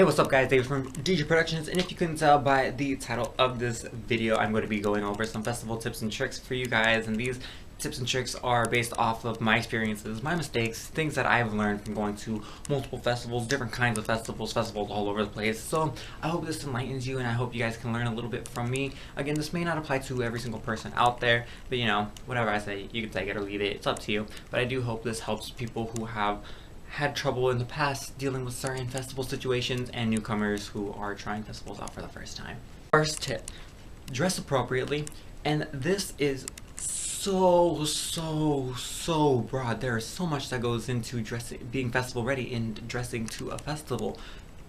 Hey, what's up guys, David from DJ Productions, and if you couldn't tell by the title of this video, I'm going to be going over some festival tips and tricks for you guys, and these tips and tricks are based off of my experiences, my mistakes, things that I've learned from going to multiple festivals, different kinds of festivals all over the place. So I hope this enlightens you, and I hope you guys can learn a little bit from me. Again, this may not apply to every single person out there, but you know, whatever I say, you can take it or leave it, it's up to you. But I do hope this helps people who have had trouble in the past dealing with certain festival situations and newcomers who are trying festivals out for the first time. First tip, dress appropriately, and this is so broad. There is so much that goes into dressing, being festival ready and dressing to a festival.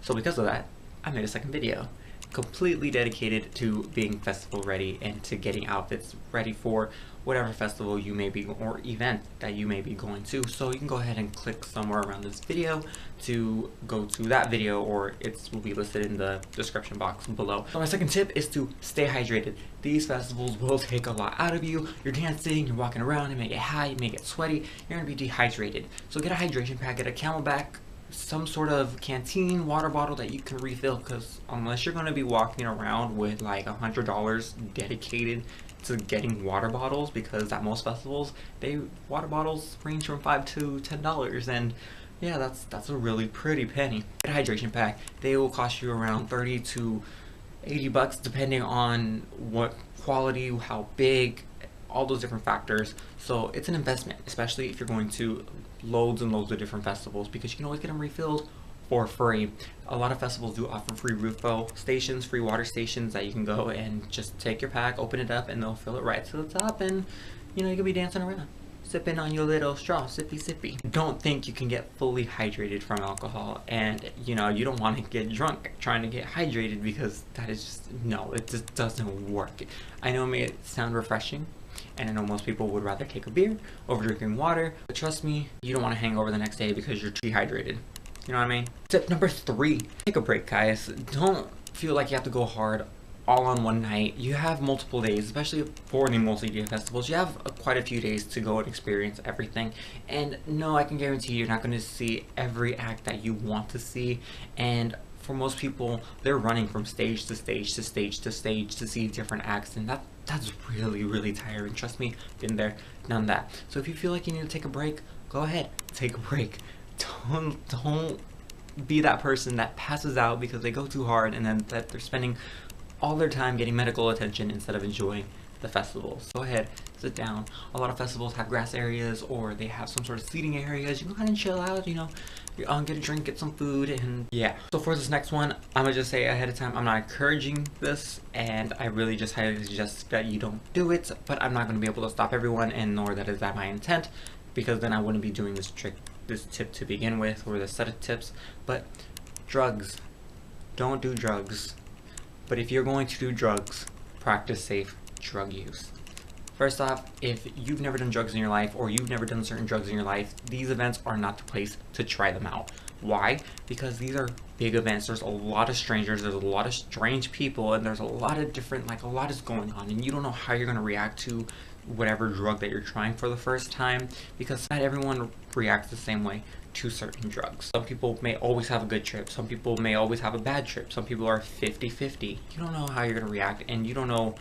So because of that, I made a second video completely dedicated to being festival ready and to getting outfits ready for whatever festival you may be or event that you may be going to. So you can go ahead and click somewhere around this video to go to that video, or it will be listed in the description box below. So my second tip is to stay hydrated. These festivals will take a lot out of you. You're dancing, you're walking around, you may get high, you may get sweaty, you're gonna be dehydrated. So get a hydration pack, get a Camelback, some sort of canteen water bottle that you can refill, because unless you're going to be walking around with like $100 dedicated to getting water bottles, because at most festivals water bottles range from $5 to $10, and yeah, that's a really pretty penny. Get a hydration pack. They will cost you around 30 to 80 bucks depending on what quality, how big, all those different factors. So it's an investment, especially if you're going to loads and loads of different festivals, because you can always get them refilled for free. A lot of festivals do offer free refill stations, free water stations that you can go and just take your pack, open it up, and they'll fill it right to the top, and you know, you can be dancing around, sipping on your little straw, sippy. Don't think you can get fully hydrated from alcohol, and you know, you don't want to get drunk trying to get hydrated, because that is just, no, it just doesn't work. I know it may sound refreshing, and I know most people would rather take a beer over drinking water, but trust me, you don't want to hang over the next day because you're dehydrated. You know what I mean? Tip number 3, take a break, guys. Don't feel like you have to go hard all on one night. You have multiple days, especially for the multi-day festivals. You have quite a few days to go and experience everything. And no, I can guarantee you're not going to see every act that you want to see. And for most people, they're running from stage to stage to stage to stage to see different acts, and that's really tiring. Trust me, been there, done that. So if you feel like you need to take a break, go ahead, take a break. Don't be that person that passes out because they go too hard, and then that they're spending all their time getting medical attention instead of enjoying the festivals. Go ahead, sit down. A lot of festivals have grass areas, or they have some sort of seating areas. You can go ahead and chill out, you know, get a drink, get some food, and yeah. So for this next one, I'm gonna just say ahead of time, I'm not encouraging this, and I really just highly suggest that you don't do it, but I'm not gonna be able to stop everyone, and nor that is that my intent, because then I wouldn't be doing this tip to begin with, or this set of tips. But drugs, don't do drugs. But if you're going to do drugs, practice safe drug use. First off, if you've never done drugs in your life, or you've never done certain drugs in your life, these events are not the place to try them out. Why? Because these are big events. There's a lot of strangers, there's a lot of strange people, and there's a lot of different, like, a lot is going on, and you don't know how you're going to react to whatever drug that you're trying for the first time, because not everyone reacts the same way to certain drugs. Some people may always have a good trip, some people may always have a bad trip, some people are 50-50. You don't know how you're going to react, and you don't know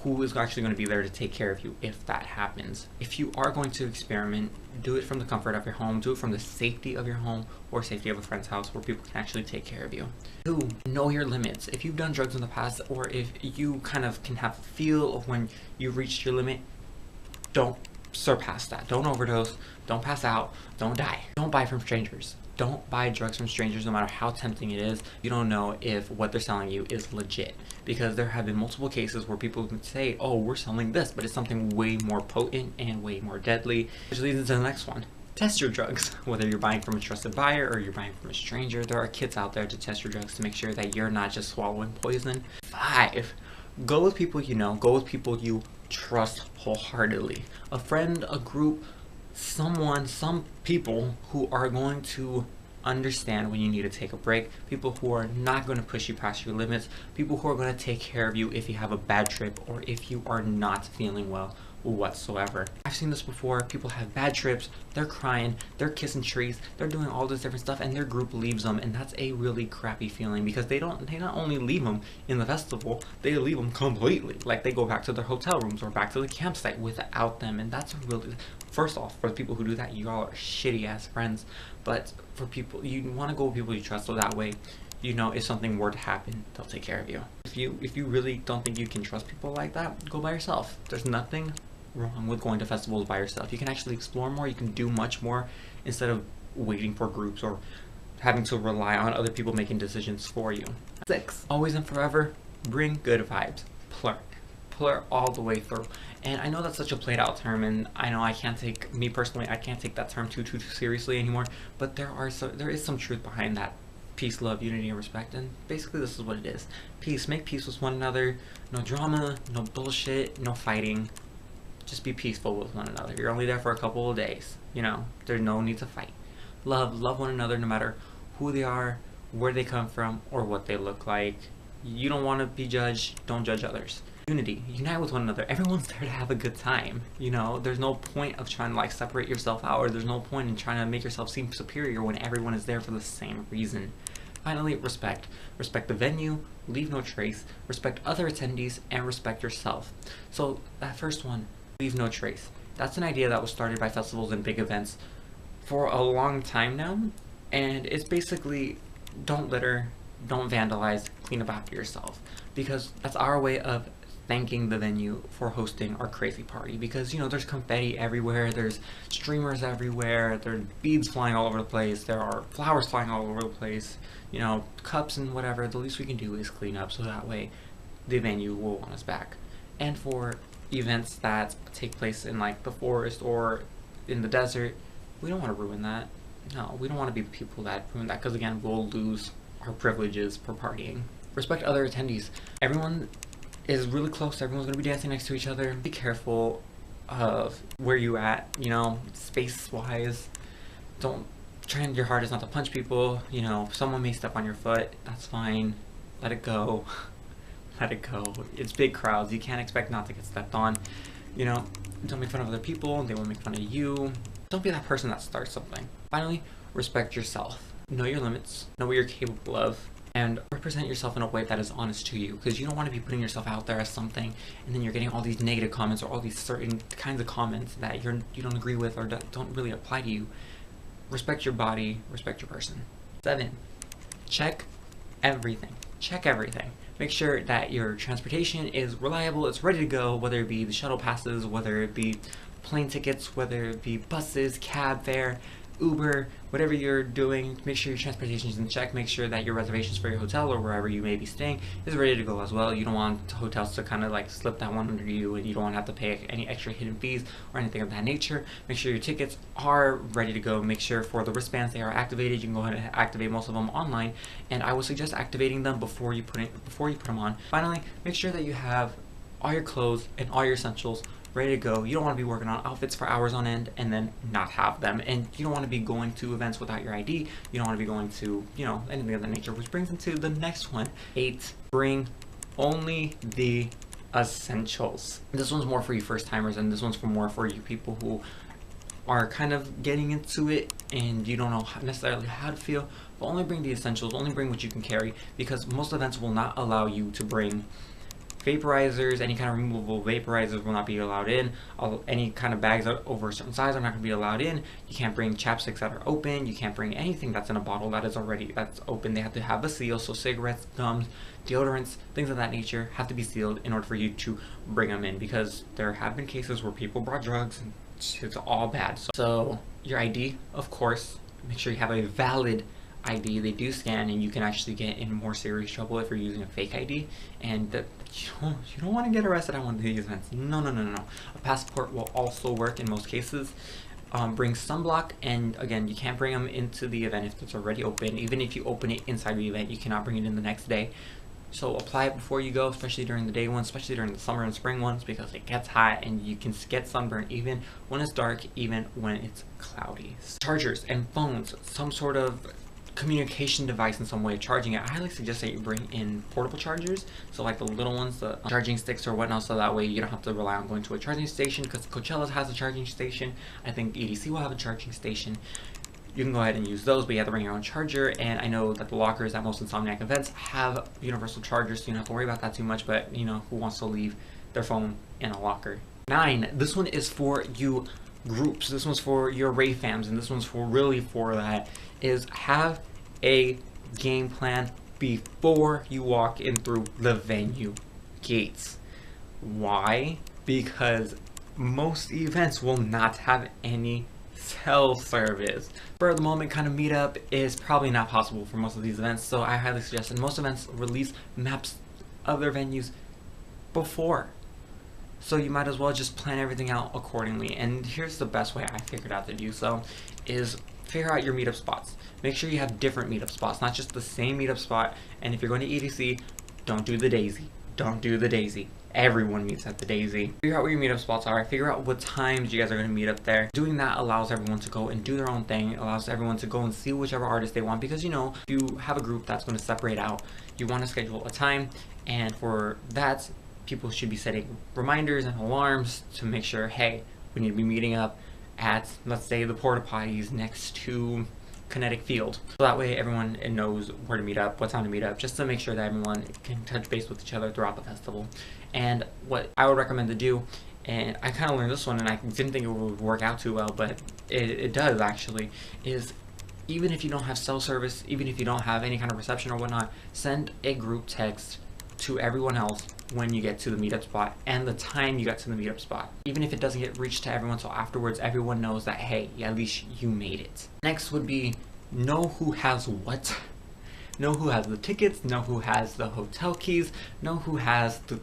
who is actually going to be there to take care of you if that happens. If you are going to experiment, do it from the comfort of your home, do it from the safety of your home or safety of a friend's house where people can actually take care of you. 2, know your limits. If you've done drugs in the past, or if you kind of can have a feel of when you've reached your limit, don't surpass that. Don't overdose, don't pass out, don't die. Don't buy from strangers. Don't buy drugs from strangers, no matter how tempting it is. You don't know if what they're selling you is legit, because there have been multiple cases where people can say, oh, we're selling this, but it's something way more potent and way more deadly. Which leads into the next one. Test your drugs. Whether you're buying from a trusted buyer or you're buying from a stranger, there are kits out there to test your drugs to make sure that you're not just swallowing poison. 5, go with people you know. Go with people you trust wholeheartedly. A friend, a group, someone, some people who are going to understand when you need to take a break, people who are not going to push you past your limits, people who are going to take care of you if you have a bad trip or if you are not feeling well whatsoever. I've seen this before. People have bad trips, they're crying, they're kissing trees, they're doing all this different stuff, and their group leaves them, and that's a really crappy feeling, because they not only leave them in the festival, they leave them completely. Like, they go back to their hotel rooms or back to the campsite without them, and that's really, first off, for the people who do that, you all are shitty ass friends. But for people, you want to go with people you trust, so that way, you know, if something were to happen, they'll take care of you. If you really don't think you can trust people like that, go by yourself. There's nothing wrong with going to festivals by yourself. You can actually explore more, you can do much more, instead of waiting for groups or having to rely on other people making decisions for you. 6. Always and forever, bring good vibes. Plur all the way through. And I know that's such a played out term, and I know I can't take that term too seriously anymore, but there is some truth behind that. Peace, love, unity, and respect, and basically this is what it is. Peace. Make peace with one another. No drama, no bullshit, no fighting. Just be peaceful with one another. You're only there for a couple of days, you know. There's no need to fight. Love one another no matter who they are, where they come from, or what they look like. You don't want to be judged, don't judge others. Unity. Unite with one another. Everyone's there to have a good time, you know. There's no point of trying to like separate yourself out, or there's no point in trying to make yourself seem superior when everyone is there for the same reason. Finally, respect. Respect the venue, leave no trace, respect other attendees, and respect yourself. So that first one, leave no trace. That's an idea that was started by festivals and big events for a long time now, and it's basically don't litter, don't vandalize, clean up after yourself, because that's our way of thanking the venue for hosting our crazy party. Because, you know, there's confetti everywhere, there's streamers everywhere, there are beads flying all over the place, there are flowers flying all over the place, you know, cups and whatever. The least we can do is clean up, so that way the venue will want us back. And for events that take place in like the forest or in the desert, we don't want to ruin that. No, we don't want to be the people that ruin that, because again, we'll lose our privileges for partying. Respect other attendees. Everyone is really close, everyone's going to be dancing next to each other. Be careful of where you at, you know, space wise. Don't try your hardest not to punch people, you know. Someone may step on your foot, that's fine, let it go. Let it go. It's big crowds, you can't expect not to get stepped on, you know. Don't make fun of other people, they won't make fun of you. Don't be that person that starts something. Finally, respect yourself. Know your limits, know what you're capable of, and represent yourself in a way that is honest to you, because you don't want to be putting yourself out there as something and then you're getting all these negative comments or all these certain kinds of comments that you don't agree with or don't really apply to you. Respect your body, respect your person. 7. Check everything. Check everything. Make sure that your transportation is reliable, it's ready to go, whether it be the shuttle passes, whether it be plane tickets, whether it be buses, cab fare, Uber, whatever you're doing. Make sure your transportation is in check. Make sure that your reservations for your hotel or wherever you may be staying is ready to go as well. You don't want hotels to kind of like slip that one under you, and you don't want to have to pay any extra hidden fees or anything of that nature. Make sure your tickets are ready to go. Make sure for the wristbands they are activated. You can go ahead and activate most of them online, and I would suggest activating them before you put them on. Finally, make sure that you have all your clothes and all your essentials ready to go. You don't want to be working on outfits for hours on end and then not have them, and you don't want to be going to events without your ID. You don't want to be going to, you know, anything of that nature, which brings into the next one. 8, bring only the essentials. This one's more for you first timers, and this one's more for you people who are kind of getting into it and you don't know necessarily how to feel. But only bring the essentials, only bring what you can carry, because most events will not allow you to bring vaporizers. Any kind of removable vaporizers will not be allowed in. Any kind of bags over a certain size are not going to be allowed in. You can't bring chapsticks that are open. You can't bring anything that's in a bottle that's open. They have to have a seal. So cigarettes, gums, deodorants, things of that nature have to be sealed in order for you to bring them in, because there have been cases where people brought drugs and it's all bad. So your ID, of course, make sure you have a valid ID. They do scan, and you can actually get in more serious trouble if you're using a fake ID, and you don't want to get arrested at one of these events. No. A passport will also work in most cases. Bring sunblock, and again, you can't bring them into the event if it's already open. Even if you open it inside the event, you cannot bring it in the next day. So apply it before you go, especially during the day ones, especially during the summer and spring ones, because it gets hot and you can get sunburn even when it's dark, even when it's cloudy. Chargers and phones, some sort of communication device in some way, charging it, I highly suggest that you bring in portable chargers. So like the little ones, the charging sticks or whatnot, so that way you don't have to rely on going to a charging station, because Coachella has a charging station. I think EDC will have a charging station. You can go ahead and use those, but you have to bring your own charger. And I know that the lockers at most Insomniac events have universal chargers, so you don't have to worry about that too much, but you know, who wants to leave their phone in a locker? 9, this one is for you groups. This one's for your rave fams, and this one's for really for that, is have a game plan before you walk in through the venue gates. Why? Because most events will not have any cell service. For the moment, kind of meetup is probably not possible for most of these events, so I highly suggest, and most events release maps of their venues before. So you might as well just plan everything out accordingly. And here's the best way I figured out to do so, is figure out your meetup spots. Make sure you have different meetup spots, not just the same meetup spot. And if you're going to EDC, don't do the Daisy. Don't do the Daisy. Everyone meets at the Daisy. Figure out where your meetup spots are. Figure out what times you guys are going to meet up there. Doing that allows everyone to go and do their own thing. It allows everyone to go and see whichever artist they want, because you know, if you have a group that's going to separate out, you want to schedule a time, and for that, people should be setting reminders and alarms to make sure, hey, we need to be meeting up at, let's say, the porta potties next to Kinetic Field. So that way everyone knows where to meet up, what time to meet up, just to make sure that everyone can touch base with each other throughout the festival. And what I would recommend to do, and I kind of learned this one and I didn't think it would work out too well, but it does actually, is even if you don't have cell service, even if you don't have any kind of reception or whatnot, send a group text to everyone else when you get to the meetup spot and the time you got to the meetup spot. Even if it doesn't get reached to everyone, so afterwards everyone knows that, hey, at least you made it. Next would be know who has what. Know who has the tickets, know who has the hotel keys, know who has the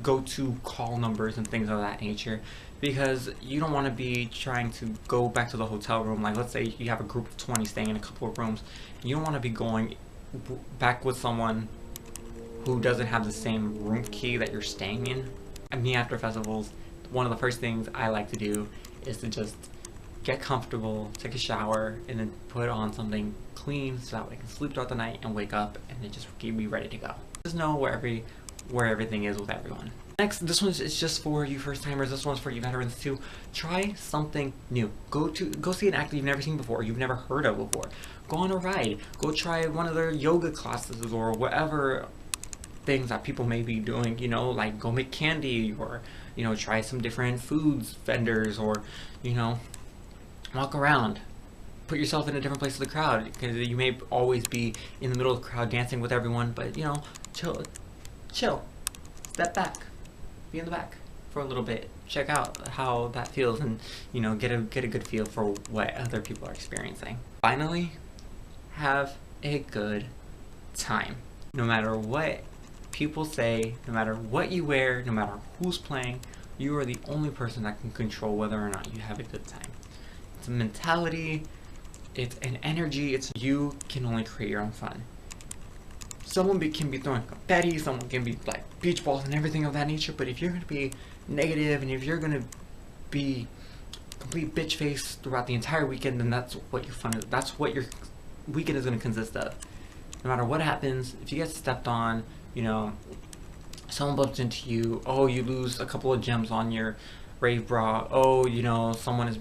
go-to call numbers and things of that nature, because you don't want to be trying to go back to the hotel room. Like, let's say you have a group of 20 staying in a couple of rooms, you don't want to be going back with someone who doesn't have the same room key that you're staying in. I mean, after festivals, one of the first things I like to do is to just get comfortable, take a shower, and then put on something clean so that way I can sleep throughout the night and wake up and then just be ready to go. Just know where everything is with everyone. Next, this one is just for you first timers. This one's for you veterans too. Try something new. Go see an act you've never seen before, you've never heard of before. Go on a ride. Go try one of their yoga classes or whatever things that people may be doing, you know, like go make candy, or, you know, try some different foods vendors, or, you know, walk around. Put yourself in a different place of the crowd, because you may always be in the middle of the crowd dancing with everyone, but, you know, chill, step back, be in the back for a little bit, check out how that feels, and, you know, get a good feel for what other people are experiencing. Finally, have a good time. No matter what people say, no matter what you wear, no matter who's playing, you are the only person that can control whether or not you have a good time. It's a mentality, it's an energy, it's you can only create your own fun. Someone can be throwing confetti, someone can be like beach balls and everything of that nature, but if you're going to be negative and if you're going to be complete bitch face throughout the entire weekend, then that's what your fun is, that's what your weekend is going to consist of. No matter what happens, if you get stepped on, you know, someone bumps into you, oh, you lose a couple of gems on your rave bra, oh, you know, someone is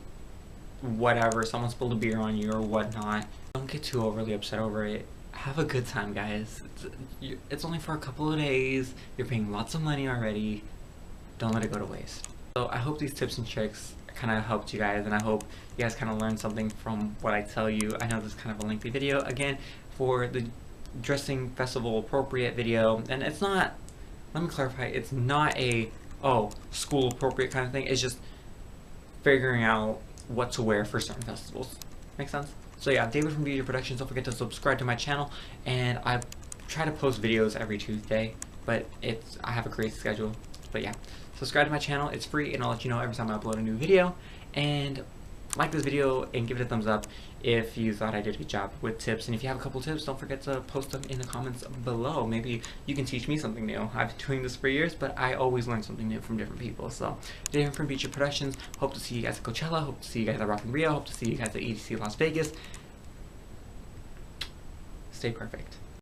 whatever, someone spilled a beer on you or whatnot, don't get too overly upset over it. Have a good time, guys. It's only for a couple of days, you're paying lots of money already, don't let it go to waste. So I hope these tips and tricks kind of helped you guys, and I hope you guys kind of learned something from what I tell you. I know this is kind of a lengthy video, again, for the dressing festival appropriate video, and it's not, let me clarify, it's not a, oh, school appropriate kind of thing, it's just figuring out what to wear for certain festivals. Make sense? So yeah, David from Video Productions, don't forget to subscribe to my channel, and I try to post videos every Tuesday, but I have a crazy schedule, but yeah, subscribe to my channel, it's free, and I'll let you know every time I upload a new video, and like this video and give it a thumbs up if you thought I did a good job with tips. And if you have a couple tips, don't forget to post them in the comments below. Maybe you can teach me something new. I've been doing this for years, but I always learn something new from different people. So, David from Video Productions, hope to see you guys at Coachella, hope to see you guys at Rock in Rio, hope to see you guys at EDC Las Vegas. stay perfect.